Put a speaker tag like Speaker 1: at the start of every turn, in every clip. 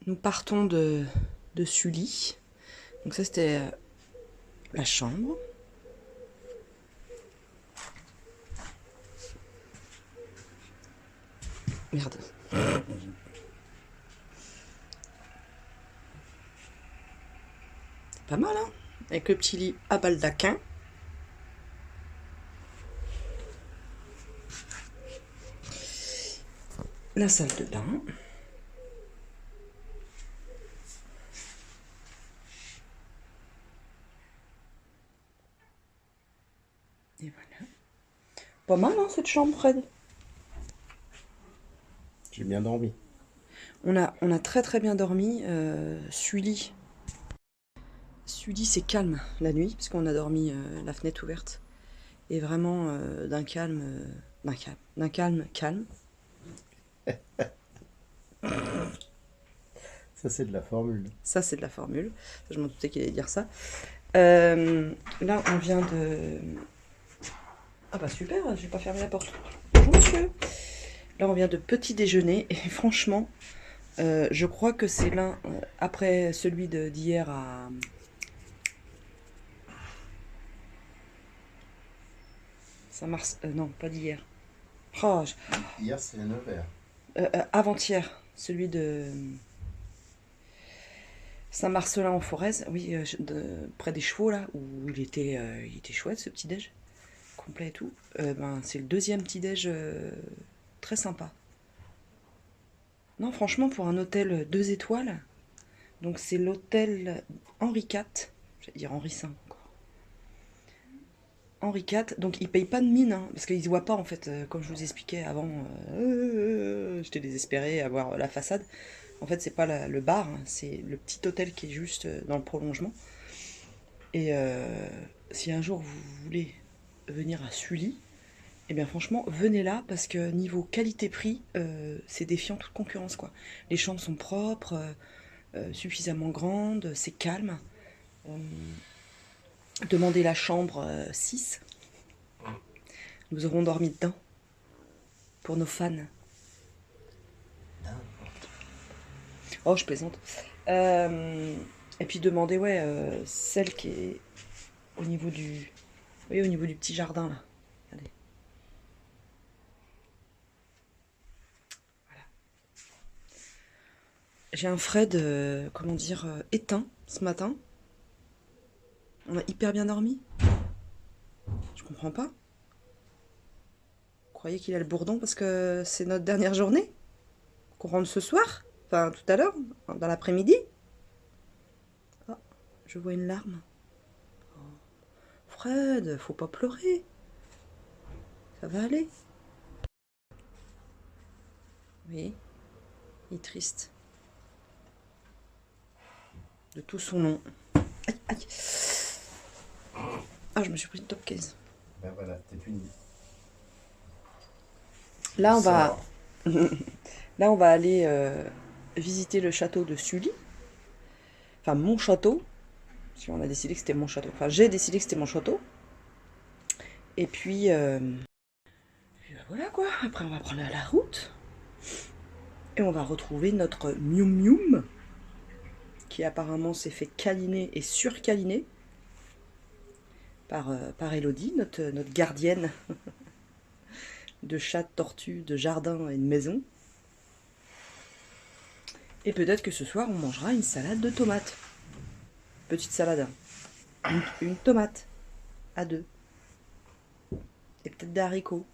Speaker 1: Nous partons de Sully. Donc ça c'était la chambre. Merde. C'est pas mal, hein? Avec le petit lit à baldaquin. La salle de bain. Et voilà. Pas mal, hein, cette chambre, Fred?
Speaker 2: J'ai bien dormi.
Speaker 1: On a très très bien dormi. Sully, c'est calme la nuit, parce qu'on a dormi la fenêtre ouverte. Et vraiment d'un calme, d'un calme calme.
Speaker 2: Ça, c'est de la formule.
Speaker 1: Ça, c'est de la formule. Je m'en doutais qu'il allait dire ça. Là, on vient de... Ah bah super, j'ai pas fermé la porte. Bonjour monsieur. Là, on vient de petit déjeuner et franchement, je crois que c'est l'un, après celui d'hier à... Saint-Mars... non, pas d'hier. Oh,
Speaker 2: Hier, c'est à 9h.
Speaker 1: avant-hier, celui de Saint-Marcelin-en-Forez, oui, près des chevaux là, où il était chouette ce petit déj, complet et tout. Ben, c'est le deuxième petit déj très sympa. Non, franchement, pour un hôtel 2 étoiles, donc c'est l'hôtel Henri IV, j'allais dire Henri V encore. Henri IV, donc il paye pas de mine, hein, parce qu'il se voit pas en fait, comme je vous expliquais avant, j'étais désespérée à voir la façade. En fait, c'est pas le bar, hein, c'est le petit hôtel qui est juste dans le prolongement. Et si un jour vous voulez venir à Sully, eh bien franchement, venez là parce que niveau qualité-prix, c'est défiant toute concurrence quoi. Les chambres sont propres, suffisamment grandes, c'est calme. Euh, Demandez la chambre 6, nous aurons dormi dedans pour nos fans. Oh, je plaisante. Et puis demandez, ouais, celle qui est au niveau du... Oui, au niveau du petit jardin là. Regardez. J'ai un Fred, comment dire, éteint ce matin. On a hyper bien dormi. Je comprends pas. Vous croyez qu'il a le bourdon parce que c'est notre dernière journée? Qu'on rentre ce soir? Enfin, tout à l'heure, dans l'après-midi? Oh, je vois une larme. Fred, faut pas pleurer. Ça va aller. Oui, il est triste. De tout son nom. Aïe, aïe. Ah, je me suis pris une top case.
Speaker 2: Ben voilà, t'es puni.
Speaker 1: Là, on va,
Speaker 2: Sors.
Speaker 1: là, on va aller visiter le château de Sully. Enfin, mon château. Parce qu'on a décidé que c'était mon château. Enfin, j'ai décidé que c'était mon château. Et puis, voilà quoi. Après, on va prendre la route. Et on va retrouver notre Mium Mium. Qui apparemment s'est fait câliner et surcâliner par Elodie, notre gardienne de chat, de tortue, de jardin et de maison. Et peut-être que ce soir, on mangera une salade de tomates. Petite salade. Une tomate à deux. Et peut-être des haricots.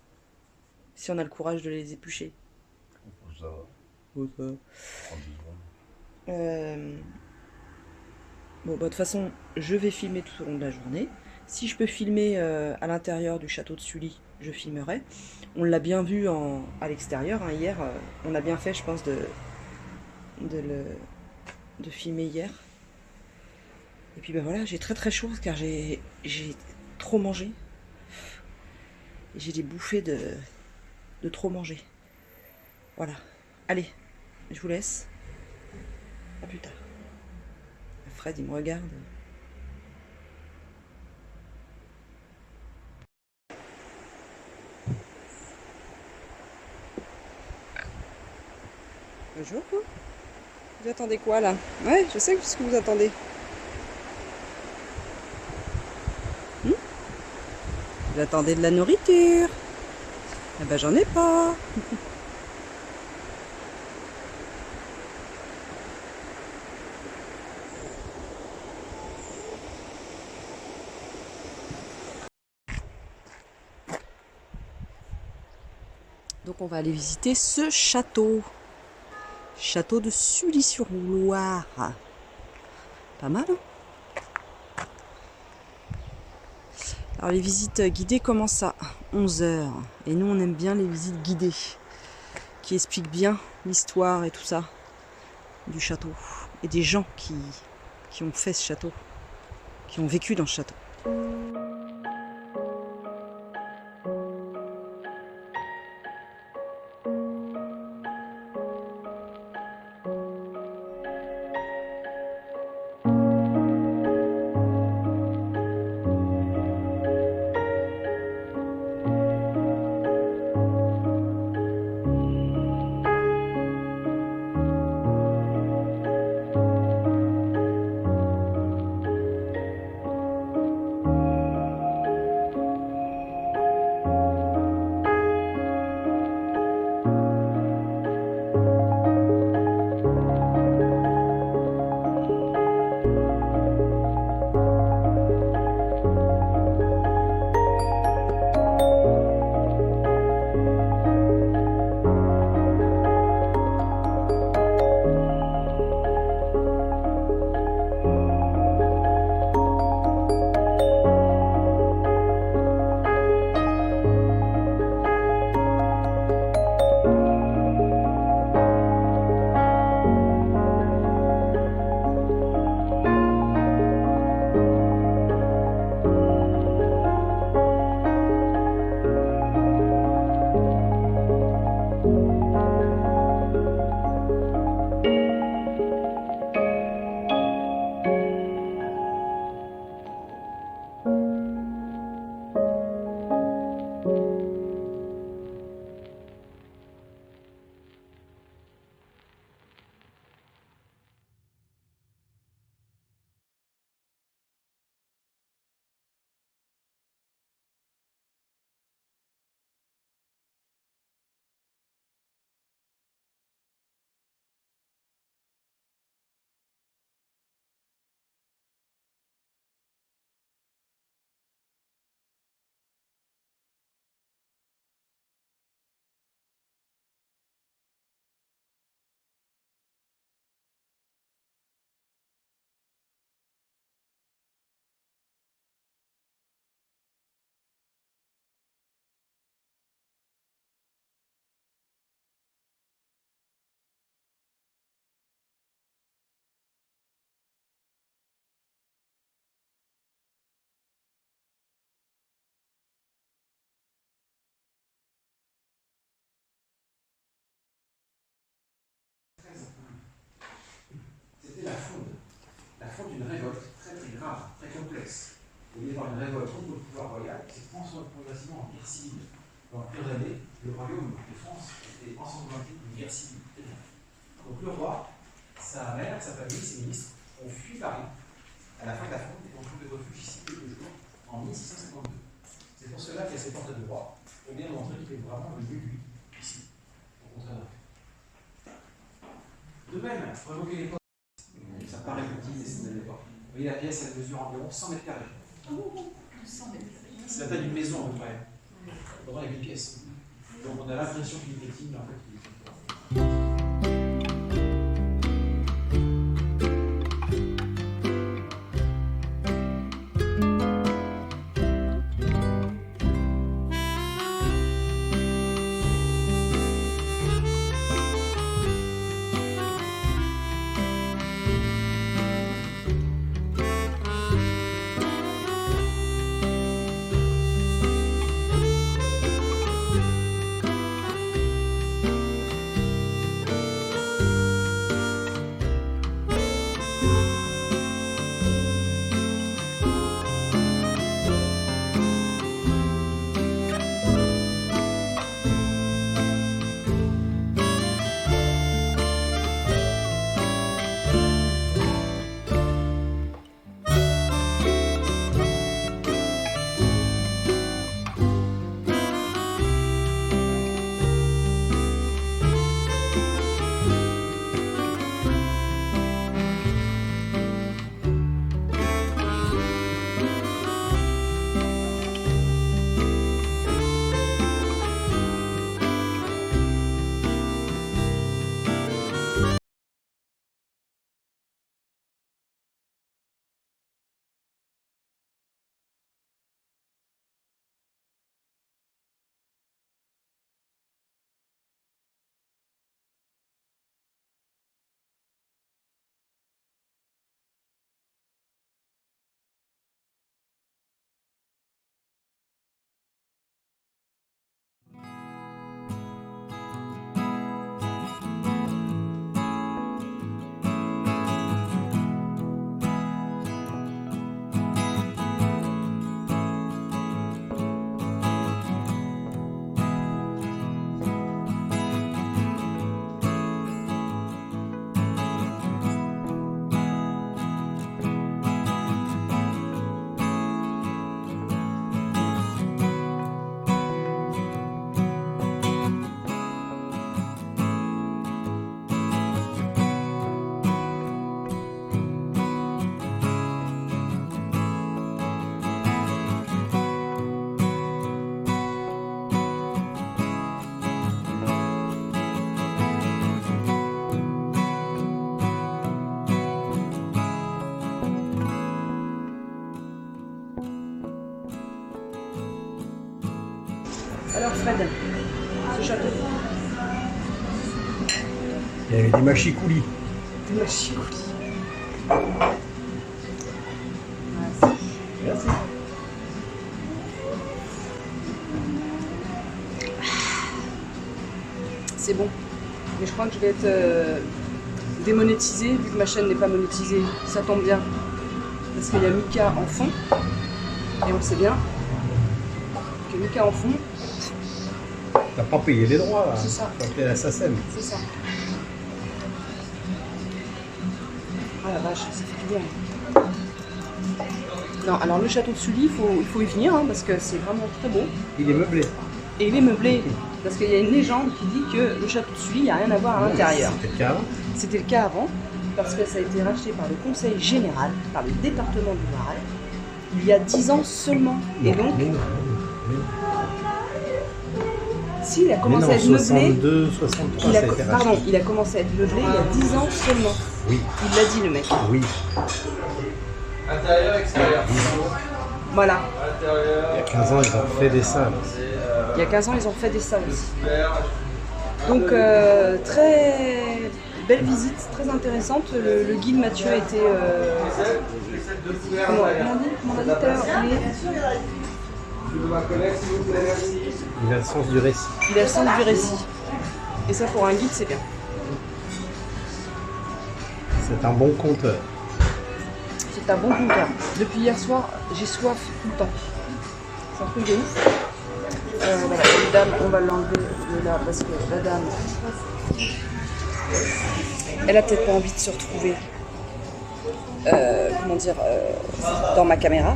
Speaker 1: Si on a le courage de les éplucher.
Speaker 2: Ça va.
Speaker 1: Oh, ça.
Speaker 2: 30 secondes.
Speaker 1: Euh, Bon, bah, de toute façon, je vais filmer tout au long de la journée. Si je peux filmer à l'intérieur du château de Sully, je filmerai. On l'a bien vu à l'extérieur hein, hier. On a bien fait, je pense, de, le, de filmer hier. Et puis ben voilà, j'ai très très chaud car j'ai trop mangé. J'ai des bouffées de trop manger. Voilà. Allez, je vous laisse. À plus tard. Fred, il me regarde. Bonjour. Vous attendez quoi là? Ouais, je sais ce que vous attendez. Vous attendez de la nourriture. Eh ben j'en ai pas. Donc on va aller visiter ce château. Château de Sully-sur-Loire. Pas mal, hein? Alors les visites guidées commencent à 11 h. Et nous on aime bien les visites guidées. Qui expliquent bien l'histoire et tout ça. Du château. Et des gens qui ont fait ce château. Qui ont vécu dans ce château.
Speaker 3: C'était la fonte d'une révolte très très grave, très complexe. Au lieu d'avoir une révolte contre le pouvoir royal, qui s'est transformée progressivement en guerre civile. Dans plusieurs années, le royaume de France était ensanglanté d'une guerre civile. Donc le roi, sa mère, sa famille, ses ministres ont fui Paris à la fin de la fonte et ont trouvé refuge ici quelques jours en 1652. C'est pour cela qu'il y a ces portes de roi, pour bien montrer qu'il est vraiment venu, lui, ici, au contraire. De même, revoquer les portes. Ça paraît petit, mais ce n'est pas. Vous voyez, la pièce, elle mesure environ 100 mètres carrés.
Speaker 4: 100 mètres carrés.
Speaker 3: C'est la taille d'une maison à peu près. Pendant les 8 pièces. Donc on a l'impression qu'il est petit, mais en fait, il est petit.
Speaker 1: Fred, ce château.
Speaker 5: Il y avait des machicoulis.
Speaker 1: Des machicoulis.
Speaker 5: Merci.
Speaker 1: C'est bon. Mais je crois que je vais être démonétisée vu que ma chaîne n'est pas monétisée. Ça tombe bien. Parce qu'il y a Mika en fond. Et on sait bien que Mika en fond,
Speaker 5: T'as pas payé les droits là.
Speaker 1: C'est ça.
Speaker 5: Faut appeler la SACEM.
Speaker 1: c'est ça. Ah la vache, ça fait du bien. Non, alors le château de Sully, il faut y venir hein, parce que c'est vraiment très beau.
Speaker 5: Il est meublé.
Speaker 1: Et il est meublé. Parce qu'il y a une légende qui dit que le château de Sully, il n'y a rien à voir à l'intérieur.
Speaker 5: C'était le cas avant.
Speaker 1: C'était le cas avant, parce que ça a été racheté par le Conseil général, par le département du Marais, il y a 10 ans seulement. Et donc,
Speaker 5: Mais non.
Speaker 1: si, il a commencé
Speaker 5: Mais
Speaker 1: à
Speaker 5: non,
Speaker 1: être meublé.
Speaker 5: 62, 63, ça a été
Speaker 1: Pardon,
Speaker 5: racheté.
Speaker 1: il a commencé à être meublé il y a 10 ans seulement.
Speaker 5: Oui,
Speaker 1: Il l'a dit le mec.
Speaker 5: oui.
Speaker 3: Intérieur, extérieur.
Speaker 1: Voilà.
Speaker 5: Il y a 15 ans, ils ont fait des salles.
Speaker 1: Il y a 15 ans, ils ont fait des salles aussi. Donc, très belle visite, très intéressante. Le guide Mathieu était. Comment on a dit tout à l'heure
Speaker 3: Je veux ma collègue, s'il vous plaît, merci.
Speaker 5: Il a le sens du récit.
Speaker 1: Il a le sens du récit. Et ça, pour un guide, c'est bien.
Speaker 5: C'est un bon conteur.
Speaker 1: C'est un bon compteur. Depuis hier soir, j'ai soif tout le temps. C'est un truc de ouf. Voilà, une dame, on va l'enlever de là parce que la dame, elle a peut-être pas envie de se retrouver, comment dire, dans ma caméra.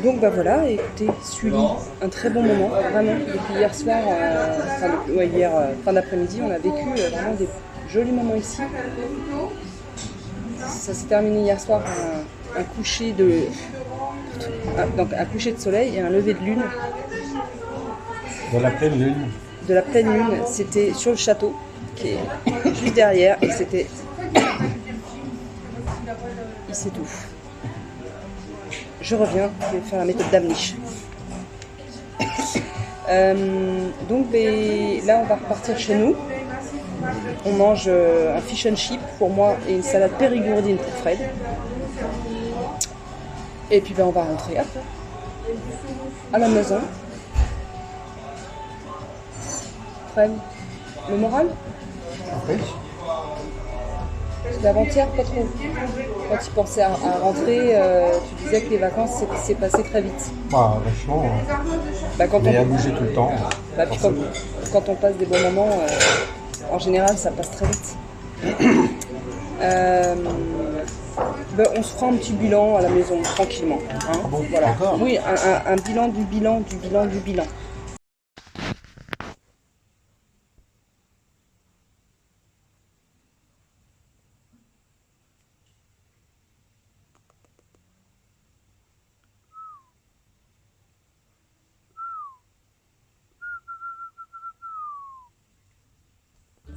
Speaker 1: Donc bah voilà, écoutez, Sully, un très bon moment, vraiment. Depuis hier soir, hier fin d'après-midi, on a vécu vraiment des jolis moments ici. Ça s'est terminé hier soir un coucher de soleil et un lever de lune.
Speaker 5: De la pleine lune.
Speaker 1: De la pleine lune, c'était sur le château qui est juste derrière et c'était. Il s'étouffe. Je reviens, je vais faire la méthode d'Amnish. Donc là on va repartir chez nous. On mange un fish and chip pour moi et une salade périgourdine pour Fred. Et puis on va rentrer après à la maison. Fred, le moral?
Speaker 5: Oui.
Speaker 1: D'avant-hier, pas trop. Quand tu pensais à rentrer, tu disais que les vacances c'est passé très vite.
Speaker 5: Bah, vachement.
Speaker 1: Quand
Speaker 5: Mais à bouger tout le temps.
Speaker 1: puis quand on passe des bons moments, en général, ça passe très vite. On se fera un petit bilan à la maison, tranquillement. Hein,
Speaker 5: Ah bon,
Speaker 1: voilà.
Speaker 5: d'accord.
Speaker 1: Oui, un bilan du bilan du bilan du bilan.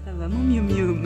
Speaker 1: Ça va mon mium mium.